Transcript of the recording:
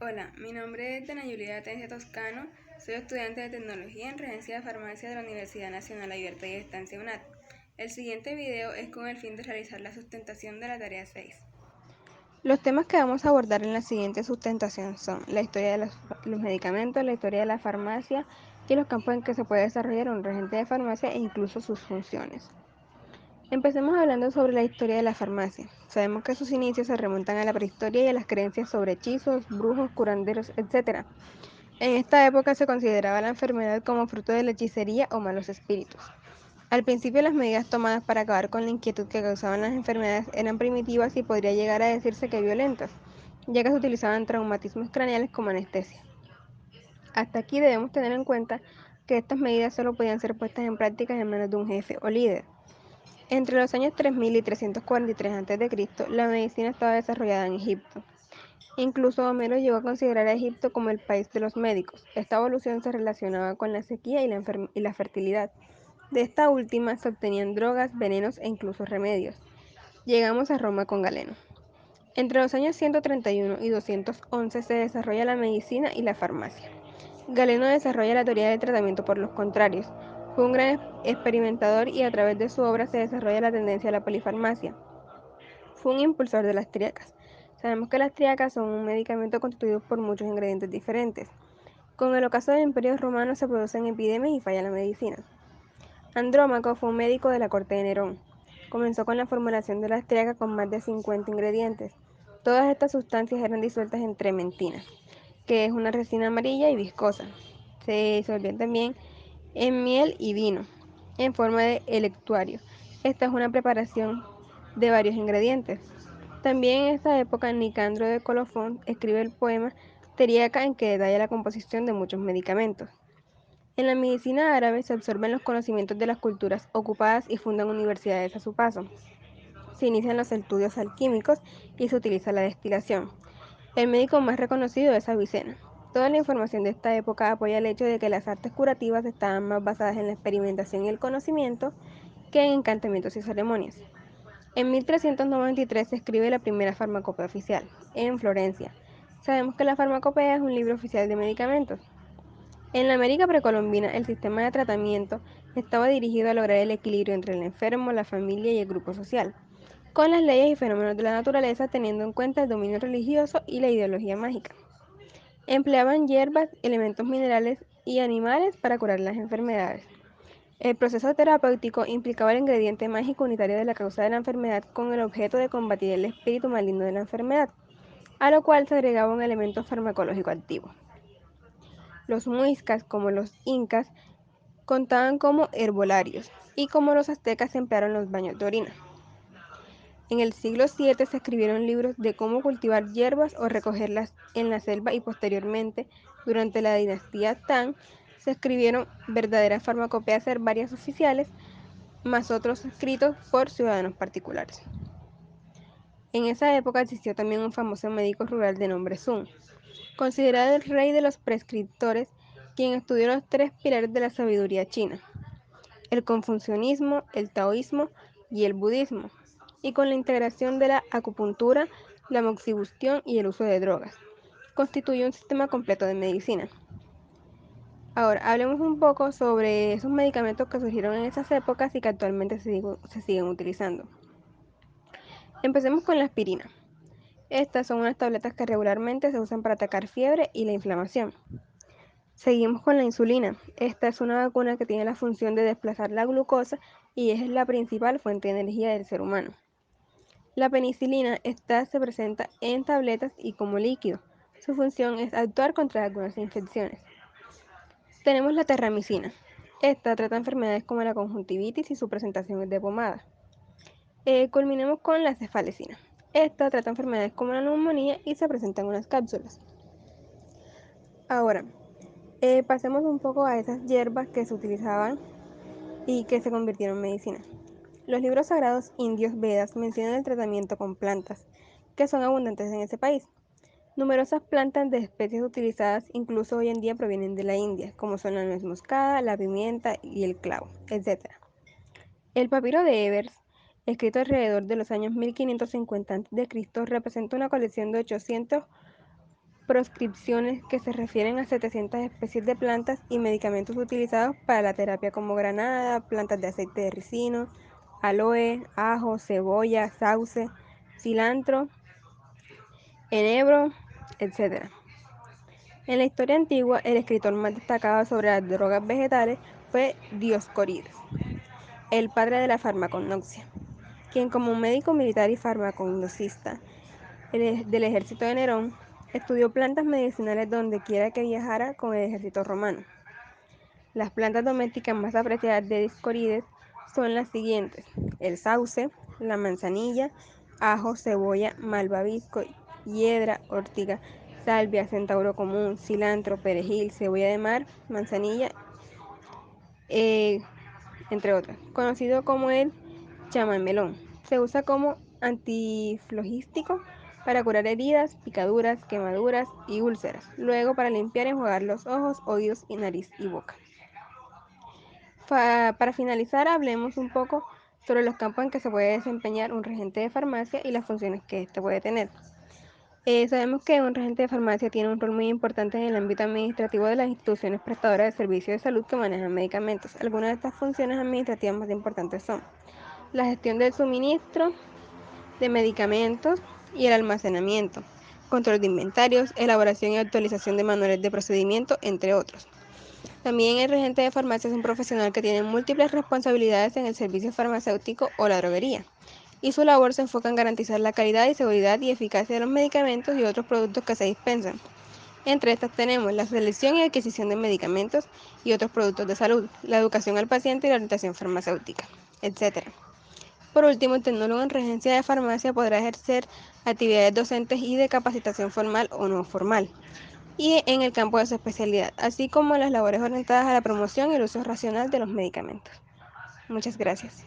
Hola, mi nombre es Dana Julia Atencia Toscano, soy estudiante de Tecnología en Regencia de Farmacia de la Universidad Nacional Abierta y de Estancia UNAT. El siguiente video es con el fin de realizar la sustentación de la tarea 6. Los temas que vamos a abordar en la siguiente sustentación son la historia de los medicamentos, la historia de la farmacia y los campos en que se puede desarrollar un regente de farmacia e incluso sus funciones. Empecemos hablando sobre la historia de la farmacia. Sabemos que sus inicios se remontan a la prehistoria y a las creencias sobre hechizos, brujos, curanderos, etc. En esta época se consideraba la enfermedad como fruto de la hechicería o malos espíritus. Al principio las medidas tomadas para acabar con la inquietud que causaban las enfermedades eran primitivas y podría llegar a decirse que violentas, ya que se utilizaban traumatismos craneales como anestesia. Hasta aquí debemos tener en cuenta que estas medidas solo podían ser puestas en práctica en manos de un jefe o líder. Entre los años 3000 y 343 a.C., la medicina estaba desarrollada en Egipto. Incluso Homero llegó a considerar a Egipto como el país de los médicos. Esta evolución se relacionaba con la sequía y la fertilidad. De esta última se obtenían drogas, venenos e incluso remedios. Llegamos a Roma con Galeno. Entre los años 131 y 211 se desarrolla la medicina y la farmacia. Galeno desarrolla la teoría del tratamiento por los contrarios. Fue un gran experimentador y a través de su obra se desarrolla la tendencia a la polifarmacia. Fue un impulsor de las tríacas. Sabemos que las tríacas son un medicamento constituido por muchos ingredientes diferentes. Con el ocaso del Imperio Romano se producen epidemias y falla la medicina. Andrómaco fue un médico de la corte de Nerón. Comenzó con la formulación de la tríaca con más de 50 ingredientes. Todas estas sustancias eran disueltas en trementina, que es una resina amarilla y viscosa. Se disolvían también en miel y vino, en forma de electuario. Esta es una preparación de varios ingredientes. También en esta época Nicandro de Colofón escribe el poema Tríaca en que detalla la composición de muchos medicamentos. En la medicina árabe se absorben los conocimientos de las culturas ocupadas y fundan universidades a su paso. Se inician los estudios alquímicos y se utiliza la destilación. El médico más reconocido es Avicena. Toda la información de esta época apoya el hecho de que las artes curativas estaban más basadas en la experimentación y el conocimiento que en encantamientos y ceremonias. En 1393 se escribe la primera farmacopea oficial, en Florencia. Sabemos que la farmacopea es un libro oficial de medicamentos. En la América precolombina, el sistema de tratamiento estaba dirigido a lograr el equilibrio entre el enfermo, la familia y el grupo social, con las leyes y fenómenos de la naturaleza teniendo en cuenta el dominio religioso y la ideología mágica. Empleaban hierbas, elementos minerales y animales para curar las enfermedades. El proceso terapéutico implicaba el ingrediente mágico unitario de la causa de la enfermedad con el objeto de combatir el espíritu maligno de la enfermedad, a lo cual se agregaba un elemento farmacológico activo. Los muiscas, como los incas, contaban como herbolarios y como los aztecas emplearon los baños de orina. En el siglo VII se escribieron libros de cómo cultivar hierbas o recogerlas en la selva y posteriormente, durante la dinastía Tang, se escribieron verdaderas farmacopeas herbarias oficiales, más otros escritos por ciudadanos particulares. En esa época existió también un famoso médico rural de nombre Sun, considerado el rey de los prescriptores, quien estudió los tres pilares de la sabiduría china: el confucianismo, el taoísmo y el budismo, y con la integración de la acupuntura, la moxibustión y el uso de drogas, constituyó un sistema completo de medicina. Ahora, hablemos un poco sobre esos medicamentos que surgieron en esas épocas y que actualmente se siguen utilizando. Empecemos con la aspirina. Estas son unas tabletas que regularmente se usan para atacar fiebre y la inflamación. Seguimos con la insulina. Esta es una vacuna que tiene la función de desplazar la glucosa y es la principal fuente de energía del ser humano. La penicilina, esta se presenta en tabletas y como líquido. Su función es actuar contra algunas infecciones. Tenemos la terramicina. Esta trata enfermedades como la conjuntivitis y su presentación es de pomada. Culminemos con la cefalecina. Esta trata enfermedades como la neumonía y se presenta en unas cápsulas. Ahora, pasemos un poco a esas hierbas que se utilizaban y que se convirtieron en medicina. Los libros sagrados indios Vedas mencionan el tratamiento con plantas, que son abundantes en ese país. Numerosas plantas de especies utilizadas incluso hoy en día provienen de la India, como son la nuez moscada, la pimienta y el clavo, etc. El papiro de Ebers, escrito alrededor de los años 1550 a.C., representa una colección de 800 proscripciones que se refieren a 700 especies de plantas y medicamentos utilizados para la terapia como granada, plantas de aceite de ricino, aloe, ajo, cebolla, sauce, cilantro, enebro, etc. En la historia antigua, el escritor más destacado sobre las drogas vegetales fue Dioscórides, el padre de la farmacognosia, quien como médico militar y farmacognosista del ejército de Nerón, estudió plantas medicinales donde quiera que viajara con el ejército romano. Las plantas domésticas más apreciadas de Dioscórides son las siguientes: el sauce, la manzanilla, ajo, cebolla, malvavisco, hiedra, ortiga, salvia, centauro común, cilantro, perejil, cebolla de mar, manzanilla, entre otras. Conocido como el chamamelón. Se usa como antiflogístico para curar heridas, picaduras, quemaduras y úlceras. Luego para limpiar y enjuagar los ojos, oídos y nariz y boca. Para finalizar, hablemos un poco sobre los campos en que se puede desempeñar un regente de farmacia y las funciones que éste puede tener. Sabemos que un regente de farmacia tiene un rol muy importante en el ámbito administrativo de las instituciones prestadoras de servicios de salud que manejan medicamentos. Algunas de estas funciones administrativas más importantes son la gestión del suministro de medicamentos y el almacenamiento, control de inventarios, elaboración y actualización de manuales de procedimiento, entre otros. También el regente de farmacia es un profesional que tiene múltiples responsabilidades en el servicio farmacéutico o la droguería, y su labor se enfoca en garantizar la calidad y seguridad y eficacia de los medicamentos y otros productos que se dispensan. Entre estas tenemos la selección y adquisición de medicamentos y otros productos de salud, la educación al paciente y la orientación farmacéutica, etc. Por último, el tecnólogo en regencia de farmacia podrá ejercer actividades docentes y de capacitación formal o no formal, y en el campo de su especialidad, así como las labores orientadas a la promoción y el uso racional de los medicamentos. Muchas gracias.